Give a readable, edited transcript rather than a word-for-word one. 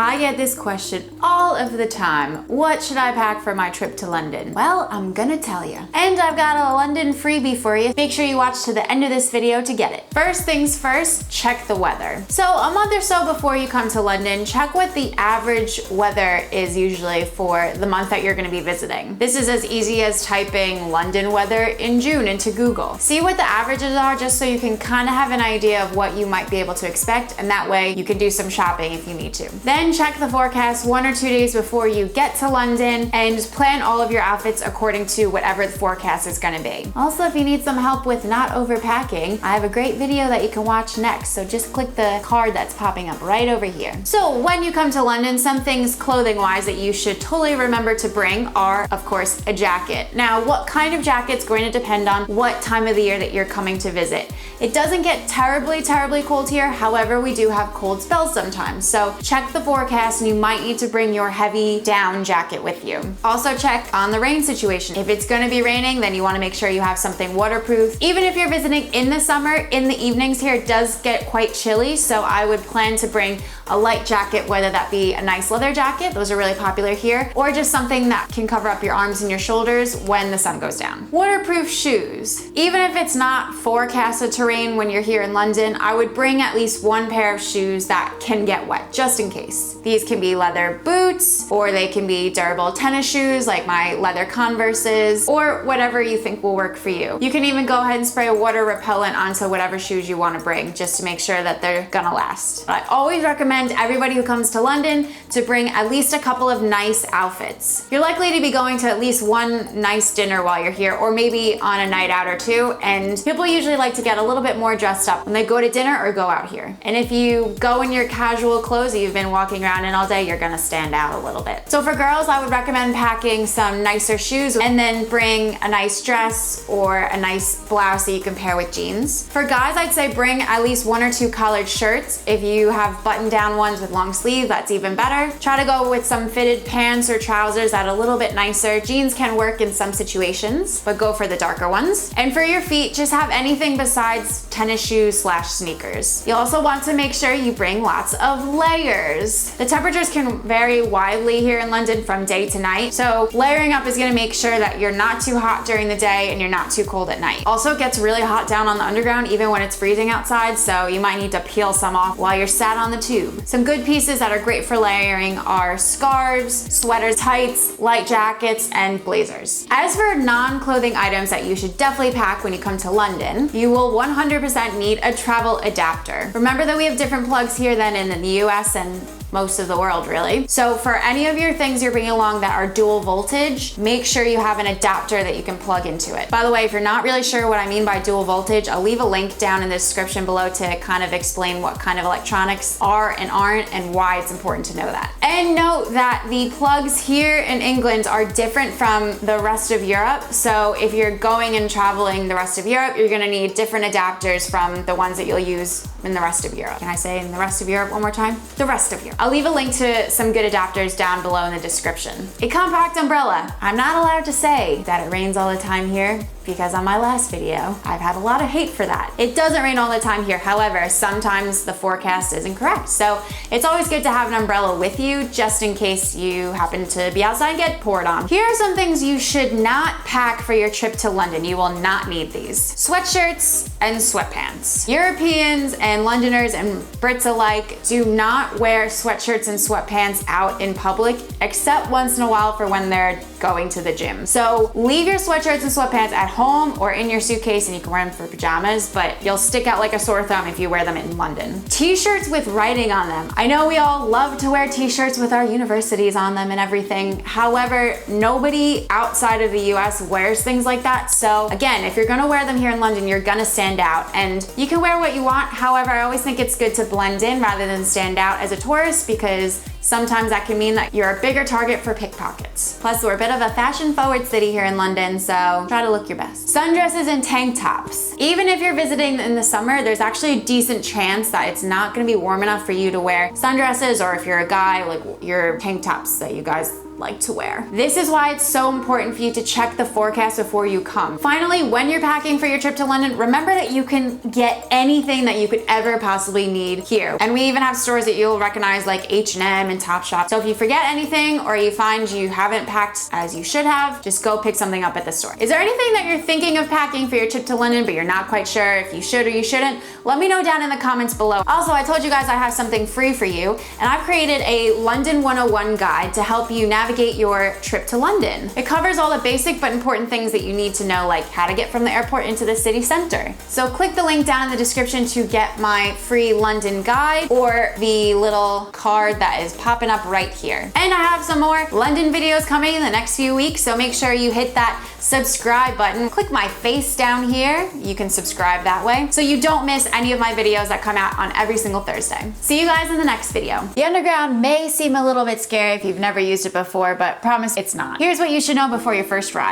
I get this question all of the time. What should I pack for my trip to London? Well, I'm gonna tell you. And I've got a London freebie for you. Make sure you watch to the end of this video to get it. First things first, check the weather. So a month or so before you come to London, check what the average weather is usually for the month that you're gonna be visiting. This is as easy as typing London weather in June into Google. See what the averages are just so you can kind of have an idea of what you might be able to expect, and that way you can do some shopping if you need to. Then check the forecast 1 or 2 days before you get to London and plan all of your outfits according to whatever the forecast is gonna be. Also, if you need some help with not overpacking, I have a great video that you can watch next, so just click the card that's popping up right over here. So when you come to London, some things clothing-wise that you should totally remember to bring are, of course, a jacket. Now, what kind of jacket's going to depend on what time of the year that you're coming to visit. It doesn't get terribly cold here, however, we do have cold spells sometimes, so check the forecast and you might need to bring your heavy down jacket with you. Also check on the rain situation. If it's gonna be raining, then you wanna make sure you have something waterproof. Even if you're visiting in the summer, in the evenings here, it does get quite chilly, so I would plan to bring a light jacket, whether that be a nice leather jacket, those are really popular here, or just something that can cover up your arms and your shoulders when the sun goes down. Waterproof shoes. Even if it's not forecasted to rain when you're here in London, I would bring at least one pair of shoes that can get wet, just in case. These can be leather boots, or they can be durable tennis shoes like my leather Converses, or whatever you think will work for you. You can even go ahead and spray a water repellent onto whatever shoes you want to bring, just to make sure that they're gonna last. But I always recommend everybody who comes to London to bring at least a couple of nice outfits. You're likely to be going to at least one nice dinner while you're here, or maybe on a night out or two, and people usually like to get a little bit more dressed up when they go to dinner or go out here. And if you go in your casual clothes that you've been walking around in all day, you're gonna stand out a little bit. So for girls, I would recommend packing some nicer shoes and then bring a nice dress or a nice blouse that you can pair with jeans. For guys, I'd say bring at least 1 or 2 collared shirts. If you have button-down ones with long sleeve, that's even better. Try to go with some fitted pants or trousers that are a little bit nicer. Jeans can work in some situations, but go for the darker ones. And for your feet, just have anything besides tennis shoes / sneakers. You'll also want to make sure you bring lots of layers. The temperatures can vary widely here in London from day to night, so layering up is gonna make sure that you're not too hot during the day and you're not too cold at night. Also, it gets really hot down on the underground even when it's freezing outside, so you might need to peel some off while you're sat on the tube. Some good pieces that are great for layering are scarves, sweaters, tights, light jackets, and blazers. As for non-clothing items that you should definitely pack when you come to London, you will 100% need a travel adapter. Remember that we have different plugs here than in the US and most of the world, really. So for any of your things you're bringing along that are dual voltage, make sure you have an adapter that you can plug into it. By the way, if you're not really sure what I mean by dual voltage, I'll leave a link down in the description below to kind of explain what kind of electronics are and aren't and why it's important to know that. And note that the plugs here in England are different from the rest of Europe. So if you're going and traveling the rest of Europe, you're gonna need different adapters from the ones that you'll use in the rest of Europe. Can I say in the rest of Europe one more time? The rest of Europe. I'll leave a link to some good adapters down below in the description. A compact umbrella. I'm not allowed to say that it rains all the time here, because on my last video, I've had a lot of hate for that. It doesn't rain all the time here. However, sometimes the forecast is incorrect. So it's always good to have an umbrella with you just in case you happen to be outside and get poured on. Here are some things you should not pack for your trip to London. You will not need these. Sweatshirts and sweatpants. Europeans and Londoners and Brits alike do not wear sweatshirts and sweatpants out in public, except once in a while for when they're going to the gym. So leave your sweatshirts and sweatpants at home or in your suitcase, and you can wear them for pajamas, but you'll stick out like a sore thumb if you wear them in London. T-shirts with writing on them. I know we all love to wear t-shirts with our universities on them and everything. However, nobody outside of the US wears things like that. So again, if you're gonna wear them here in London, you're gonna stand out, and you can wear what you want. However, I always think it's good to blend in rather than stand out as a tourist, because sometimes that can mean that you're a bigger target for pickpockets. Plus, we're a bit of a fashion-forward city here in London, so try to look your best. Sundresses and tank tops. Even if you're visiting in the summer, there's actually a decent chance that it's not gonna be warm enough for you to wear sundresses, or if you're a guy, like your tank tops that you guys like to wear. This is why it's so important for you to check the forecast before you come. Finally, when you're packing for your trip to London, remember that you can get anything that you could ever possibly need here. And we even have stores that you'll recognize like H&M and Topshop. So if you forget anything or you find you haven't packed as you should have, just go pick something up at the store. Is there anything that you're thinking of packing for your trip to London, but you're not quite sure if you should or you shouldn't? Let me know down in the comments below. Also, I told you guys I have something free for you, and I've created a London 101 guide to help you navigate your trip to London. It covers all the basic but important things that you need to know, like how to get from the airport into the city center. So click the link down in the description to get my free London guide or the little card that is popping up right here. And I have some more London videos coming in the next few weeks, so make sure you hit that subscribe button. Click my face down here. You can subscribe that way so you don't miss any of my videos that come out on every single Thursday. See you guys in the next video. The underground may seem a little bit scary if you've never used it before, but promise it's not. Here's what you should know before your first ride.